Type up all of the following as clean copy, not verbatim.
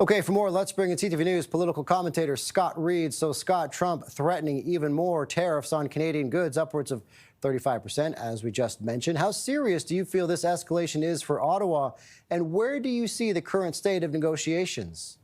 Okay, for more, let's bring in CTV News political commentator Scott Reid. So, Scott, Trump threatening even more tariffs on Canadian goods, upwards of 35%, as we just mentioned. How serious do you feel this escalation is for Ottawa, and where do you see the current state of negotiations?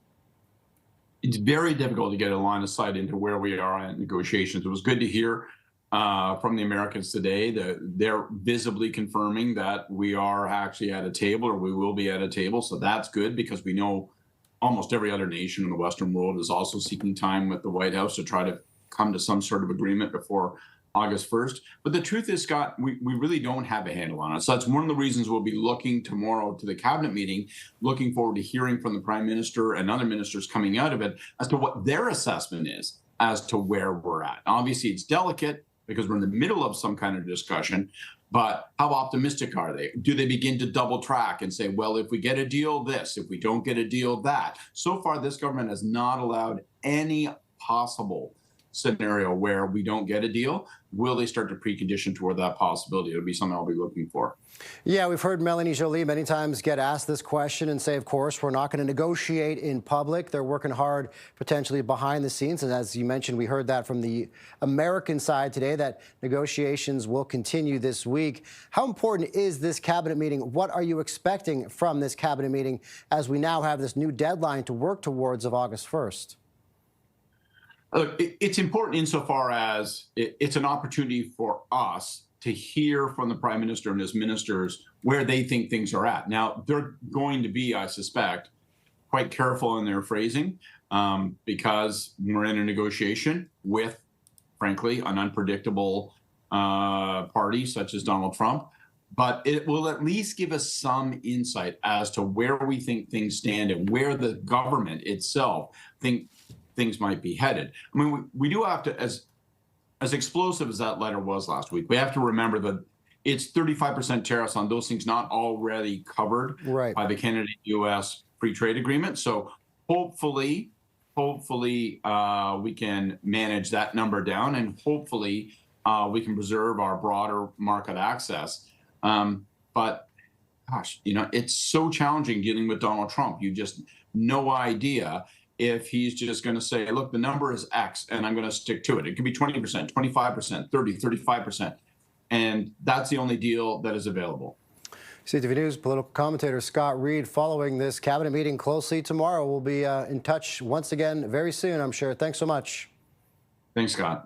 It's very difficult to get a line of sight into where we are in negotiations. It was good to hear from the Americans today that they're visibly confirming that we are actually at a table, or we will be at a table. So that's good, because we know almost every other nation in the Western world is also seeking time with the White House to try to come to some sort of agreement before August 1st. But the truth is, Scott, we really don't have a handle on it. So that's one of the reasons we'll be looking tomorrow to the cabinet meeting, looking forward to hearing from the Prime Minister and other ministers coming out of it as to what their assessment is as to where we're at. Obviously, it's delicate because we're in the middle of some kind of discussion, but how optimistic are they? Do they begin to double track and say, well, if we get a deal, this, if we don't get a deal, that? So far, this government has not allowed any possible scenario where we don't get a deal. Will they start to precondition toward that possibility? It'll be something I'll be looking for. Yeah, we've heard Melanie Joly many times get asked this question and say, of course, we're not going to negotiate in public. They're working hard, potentially behind the scenes. And as you mentioned, we heard that from the American side today, that negotiations will continue this week. How important is this cabinet meeting? What are you expecting from this cabinet meeting as we now have this new deadline to work towards of August 1st? Look, it's important insofar as it's an opportunity for us to hear from the Prime Minister and his ministers where they think things are at. Now, they're going to be, I suspect, quite careful in their phrasing because we're in a negotiation with, frankly, an unpredictable party such as Donald Trump. But it will at least give us some insight as to where we think things stand and where the government itself think things might be headed. I mean, we do have to, as explosive as that letter was last week, we have to remember that it's 35% tariffs on those things not already covered by the Canada-U.S. free trade agreement. So hopefully we can manage that number down, and hopefully we can preserve our broader market access. But gosh, it's so challenging dealing with Donald Trump. You just no idea if he's just going to say, look, the number is X and I'm going to stick to it. It could be 20%, 25%, 30, 35%. And that's the only deal that is available. CTV News political commentator Scott Reid following this cabinet meeting closely tomorrow. We'll be in touch once again very soon, I'm sure. Thanks so much. Thanks, Scott.